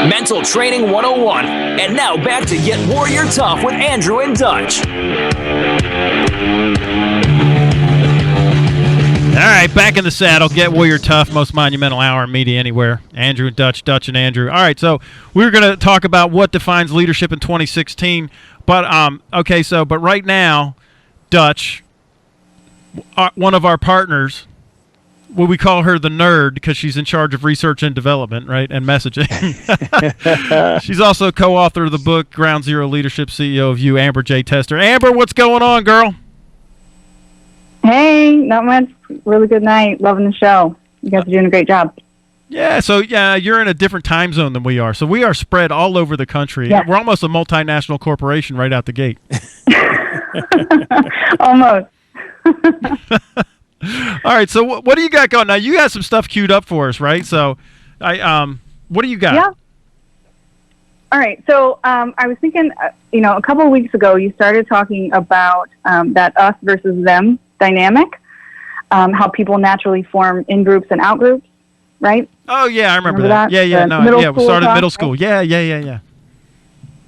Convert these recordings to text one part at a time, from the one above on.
Mental Training 101. And now back to Get Warrior Tough with Andrew and Dutch. All right, back in the saddle. Get Warrior Tough, most monumental hour in media anywhere. Andrew and Dutch, Dutch and Andrew. All right, so we're going to talk about what defines leadership in 2016. But but right now, Dutch, one of our partners, well, we call her the nerd because she's in charge of research and development, right, and messaging. She's also co-author of the book Ground Zero Leadership, CEO of You, Amber J. Tester. Amber, what's going on, girl? Hey, not much. Really good night. Loving the show. You guys are doing a great job. Yeah, so you're in a different time zone than we are. So we are spread all over the country. Yes. We're almost a multinational corporation right out the gate. Almost. All right, so what do you got going? Now, you got some stuff queued up for us, right? So, what do you got? Yeah. All right, so I was thinking, a couple of weeks ago, you started talking about that us versus them dynamic, how people naturally form in groups and out groups, right? Oh, yeah, I remember that. Yeah, we started middle school. Right? Yeah.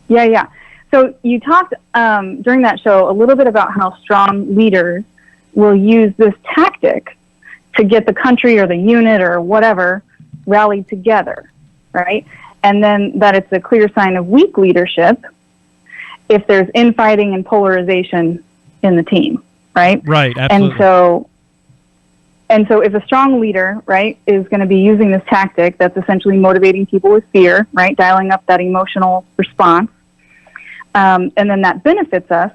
Yeah. So you talked during that show a little bit about how strong leaders will use this tactic to get the country or the unit or whatever rallied together, right? And then that it's a clear sign of weak leadership if there's infighting and polarization in the team, right? Right, absolutely. And so if a strong leader, right, is going to be using this tactic that's essentially motivating people with fear, right, dialing up that emotional response, and then that benefits us.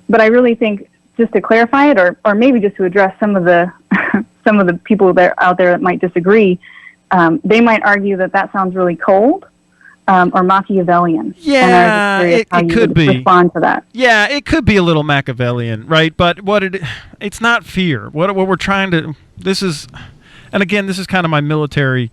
But I really think, just to clarify it, or maybe just to address some of the people out there that might disagree, they might argue that sounds really cold or Machiavellian. Yeah, it could be. Respond to that. Yeah, it could be a little Machiavellian, right? But it's not fear. What we're trying to this is kind of my military,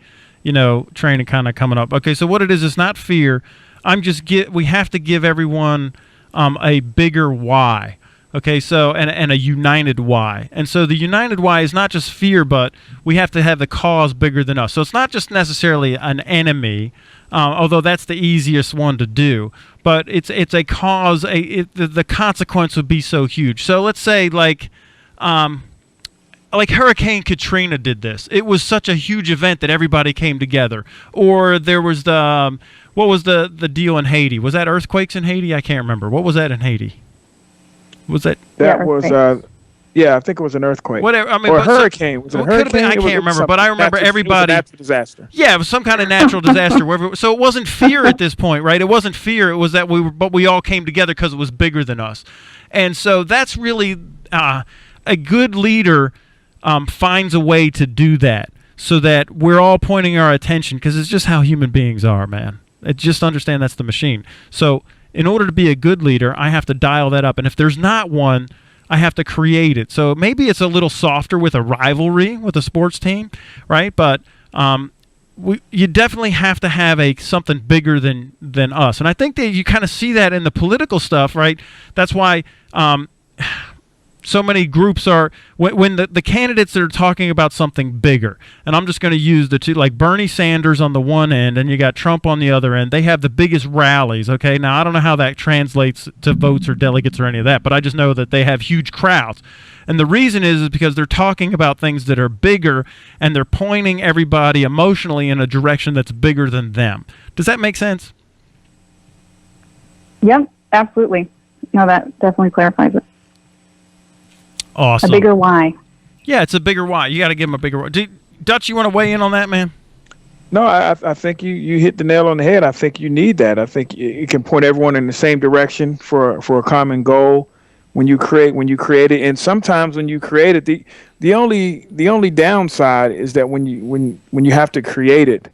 training kind of coming up. Okay, so what it is, it's not fear. We have to give everyone a bigger why. Okay, so and a united why. And so the united why is not just fear, but we have to have the cause bigger than us. So it's not just necessarily an enemy, although that's the easiest one to do. But it's a cause. The consequence would be so huge. So let's say like Hurricane Katrina did this. It was such a huge event that everybody came together. Or there was what was the deal in Haiti? Was that earthquakes in Haiti? I can't remember. What was that in Haiti? Was that? That was, I think it was an earthquake. Whatever. I mean, or a hurricane. Was it a hurricane? I can't remember, but I remember everybody. It was a natural disaster. Yeah, it was some kind of natural disaster. So it wasn't fear at this point, right? It wasn't fear. It was that we all came together because it was bigger than us. And so that's really a good leader finds a way to do that so that we're all pointing our attention, because it's just how human beings are, man. Just understand that's the machine. So in order to be a good leader, I have to dial that up. And if there's not one, I have to create it. So maybe it's a little softer with a rivalry with a sports team, right? But you definitely have to have something bigger than us. And I think that you kind of see that in the political stuff, right? That's why so many groups are when the candidates that are talking about something bigger, and I'm just going to use the two, like Bernie Sanders on the one end and you got Trump on the other end. They have the biggest rallies. Okay, now I don't know how that translates to votes or delegates or any of that, but I just know that they have huge crowds, and the reason is because they're talking about things that are bigger and they're pointing everybody emotionally in a direction that's bigger than them. Does that make sense? Yep, absolutely. No, that definitely clarifies it. Awesome. A bigger why. Yeah, it's a bigger why. You got to give them a bigger why. Dutch, you want to weigh in on that, man? No, I think you hit the nail on the head. I think you need that. I think it can point everyone in the same direction for a common goal when you create it. And sometimes when you create it, the only downside is that when you have to create it,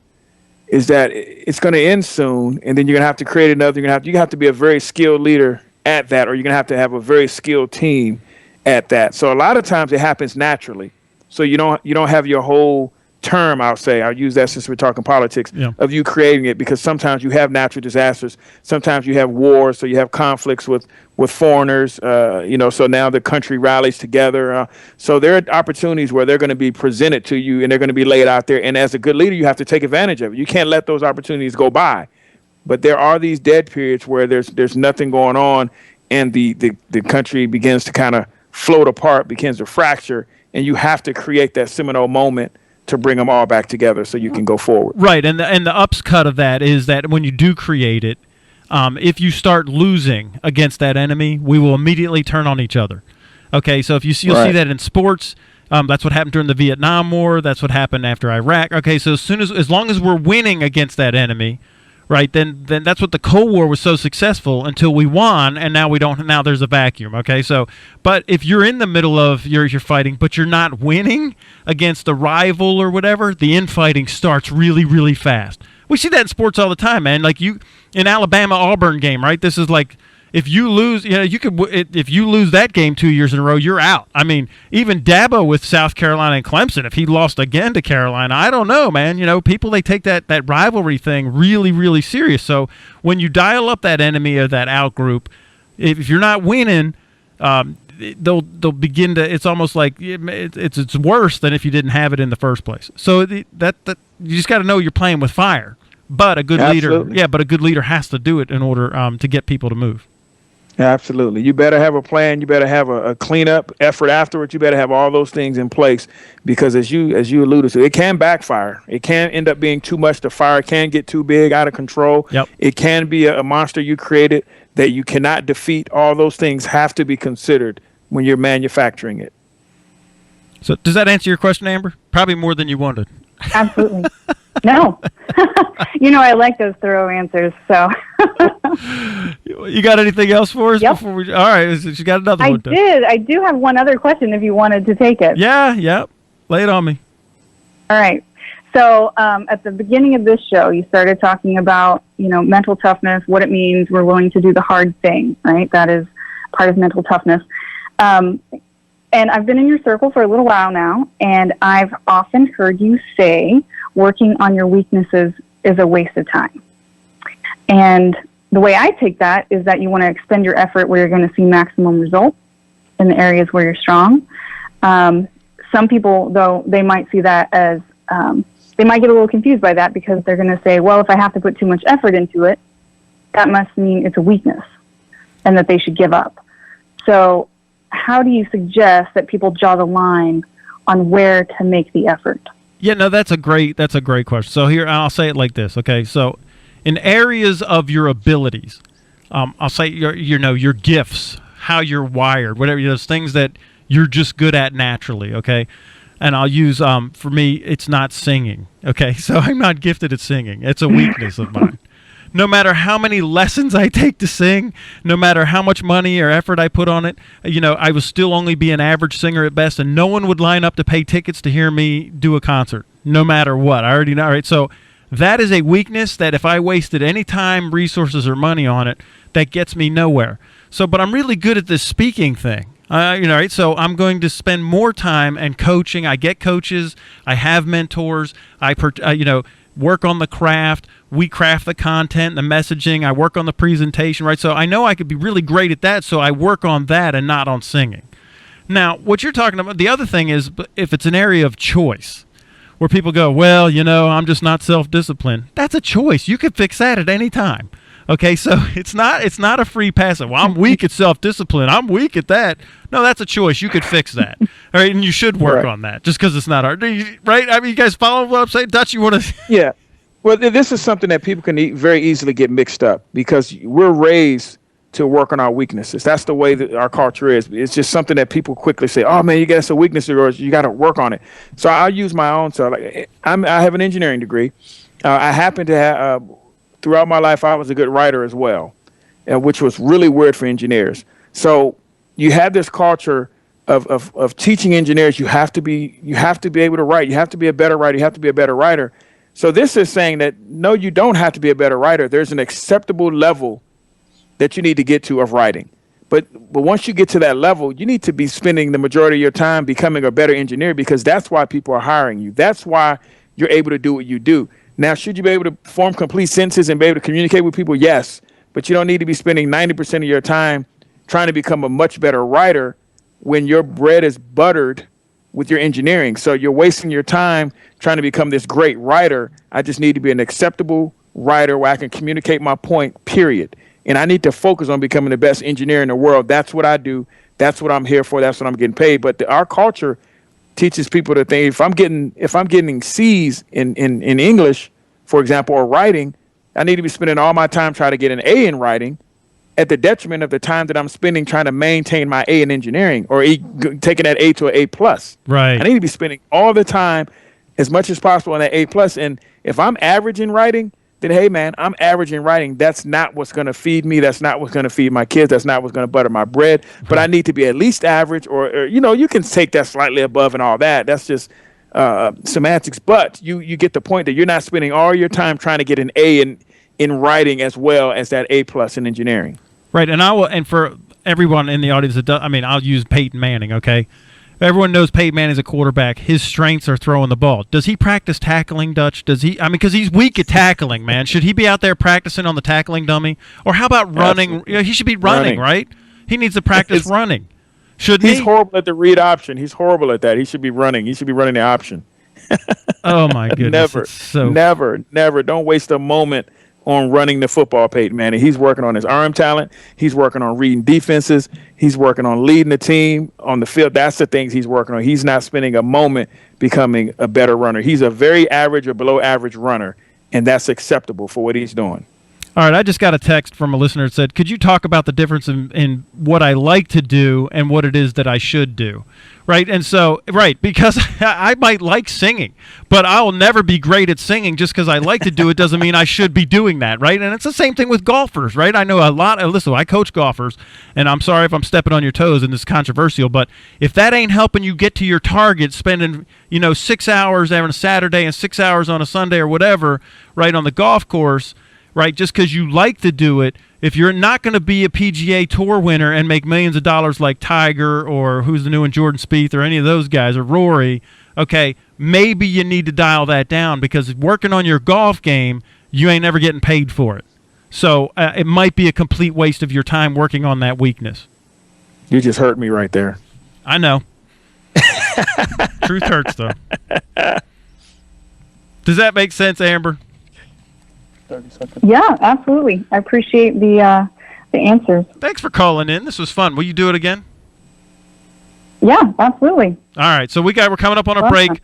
is that it's going to end soon, and then you're going to have to create another. You have to be a very skilled leader at that, or you're going to have a very skilled team at that. So a lot of times it happens naturally. So you don't have your whole term, I'll use that since we're talking politics, of you creating it, because sometimes you have natural disasters, sometimes you have wars, so you have conflicts with foreigners, so now the country rallies together. So there are opportunities where they're going to be presented to you and they're going to be laid out there. And as a good leader, you have to take advantage of it. You can't let those opportunities go by. But there are these dead periods where there's nothing going on, and the country begins to kind of float apart, begins to fracture, and you have to create that seminal moment to bring them all back together so you can go forward. Right, and the upscut of that is that when you do create it, if you start losing against that enemy, we will immediately turn on each other. Okay, so you'll see that in sports. That's what happened during the Vietnam War. That's what happened after Iraq. Okay, so as long as we're winning against that enemy, right, then that's what the Cold War was so successful until we won, and now we don't. Now there's a vacuum. Okay, so but if you're in the middle of you're fighting, but you're not winning against a rival or whatever, the infighting starts really, really fast. We see that in sports all the time, man. Like in Alabama-Auburn game, right? This is like, if you lose, if you lose that game 2 years in a row, you're out. I mean, even Dabo with South Carolina and Clemson, if he lost again to Carolina, I don't know, man. People, they take that rivalry thing really, really serious. So when you dial up that enemy or that out group, if you're not winning, they'll begin to. It's almost like it's worse than if you didn't have it in the first place. So that you just got to know you're playing with fire. But a good leader has to do it in order to get people to move. Absolutely. You better have a plan. You better have a cleanup effort afterwards. You better have all those things in place, because as you alluded to, it can backfire. It can end up being too much. The fire can get too big, out of control. Yep. It can be a monster you created that you cannot defeat. All those things have to be considered when you're manufacturing it. So does that answer your question, Amber? Probably more than you wanted. Absolutely. No. I like those thorough answers. So. You got anything else for us? Yep. All right. You got another one. I do have one other question if you wanted to take it. Yeah. Lay it on me. All right. So at the beginning of this show, you started talking about, mental toughness, what it means. We're willing to do the hard thing, right? That is part of mental toughness. And I've been in your circle for a little while now, and I've often heard you say working on your weaknesses is a waste of time. And the way I take that is that you want to expend your effort where you're going to see maximum results in the areas where you're strong. Some people, though, they might see that as, they might get a little confused by that, because they're going to say, well, if I have to put too much effort into it, that must mean it's a weakness and that they should give up. So how do you suggest that people draw the line on where to make the effort? Yeah, no, that's a great question. So here, I'll say it like this. Okay, so in areas of your abilities, I'll say your gifts, how you're wired, whatever, those things that you're just good at naturally. Okay, and I'll use for me, it's not singing. Okay, so I'm not gifted at singing. It's a weakness of mine. No matter how many lessons I take to sing, no matter how much money or effort I put on it, I will still only be an average singer at best, and no one would line up to pay tickets to hear me do a concert, no matter what. I already know, right? So that is a weakness that if I wasted any time, resources, or money on it, that gets me nowhere. So, but I'm really good at this speaking thing. Right? So I'm going to spend more time and coaching. I get coaches. I have mentors. Work on the craft. We craft the content, the messaging. I work on the presentation, right? So I know I could be really great at that, so I work on that and not on singing. Now, what you're talking about, the other thing is, if it's an area of choice, where people go, well, I'm just not self-disciplined. That's a choice. You could fix that at any time. Okay, so it's not a free pass. Well, I'm weak at self-discipline. I'm weak at that. No, that's a choice. You could fix that. All right, and you should work on that just because it's not hard. Right? I mean, you guys follow what I'm saying? Dutch, you want to? Yeah. Well, this is something that people can very easily get mixed up, because we're raised to work on our weaknesses. That's the way that our culture is. It's just something that people quickly say, oh, man, you got some weakness, or you got to work on it. So I'll use my own. So I have an engineering degree. I happen to have, throughout my life, I was a good writer as well, which was really weird for engineers. So you have this culture of teaching engineers, you have to be able to write. You have to be a better writer. You have to be a better writer. So this is saying that, no, you don't have to be a better writer. There's an acceptable level that you need to get to of writing. But once you get to that level, you need to be spending the majority of your time becoming a better engineer, because that's why people are hiring you. That's why you're able to do what you do. Now, should you be able to form complete sentences and be able to communicate with people? Yes, but you don't need to be spending 90% of your time trying to become a much better writer when your bread is buttered with your engineering. So you're wasting your time trying to become this great writer. I just need to be an acceptable writer where I can communicate my point, period. And I need to focus on becoming the best engineer in the world. That's what I do. That's what I'm here for. That's what I'm getting paid. But our culture teaches people to think if I'm getting C's in English, for example, or writing, I need to be spending all my time trying to get an A in writing at the detriment of the time that I'm spending trying to maintain my A in engineering or taking that A to an A plus. Right. I need to be spending all the time as much as possible on that A plus. And if I'm average in writing, then hey man, I'm average in writing. That's not what's going to feed me. That's not what's going to feed my kids. That's not what's going to butter my bread. But I need to be at least average, or you can take that slightly above and all that. That's just semantics. But you get the point that you're not spending all your time trying to get an A in writing as well as that A plus in engineering. Right, and for everyone in the audience that does, I'll use Peyton Manning. Okay, everyone knows Peyton Manning's a quarterback. His strengths are throwing the ball. Does he practice tackling, Dutch? Does he? Because he's weak at tackling, man. Should he be out there practicing on the tackling dummy? Or how about running? He should be running, right? He needs to practice running. Shouldn't he? He's horrible at the read option. He's horrible at that. He should be running. He should be running the option. Oh my goodness! Never. Don't waste a moment on running the football, Peyton Manning. He's working on his arm talent. He's working on reading defenses. He's working on leading the team on the field. That's the things he's working on. He's not spending a moment becoming a better runner. He's a very average or below average runner, and that's acceptable for what he's doing. All right, I just got a text from a listener that said, could you talk about the difference in what I like to do and what it is that I should do? Right, and so, because I might like singing, but I'll never be great at singing just because I like to do it doesn't mean I should be doing that, right? And it's the same thing with golfers, right? I know listen, I coach golfers, and I'm sorry if I'm stepping on your toes and this is controversial, but if that ain't helping you get to your target, spending, 6 hours on a Saturday and 6 hours on a Sunday or whatever, right, on the golf course, right, just because you like to do it, if you're not going to be a PGA Tour winner and make millions of dollars like Tiger or who's the new one, Jordan Spieth or any of those guys or Rory, okay, maybe you need to dial that down because working on your golf game, you ain't never getting paid for it. So it might be a complete waste of your time working on that weakness. You just hurt me right there. I know. Truth hurts, though. Does that make sense, Amber? 30 seconds. Yeah, absolutely. I appreciate the answers. Thanks for calling in. This was fun. Will you do it again? Yeah, absolutely. All right. So we're coming up on our break.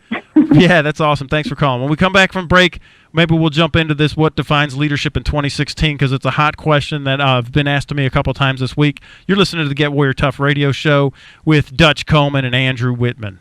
Yeah, that's awesome. Thanks for calling. When we come back from break, maybe we'll jump into this, what defines leadership in 2016, because it's a hot question that have been asked to me a couple times this week. You're listening to the Get Warrior Tough radio show with Dutch Coleman and Andrew Wittman.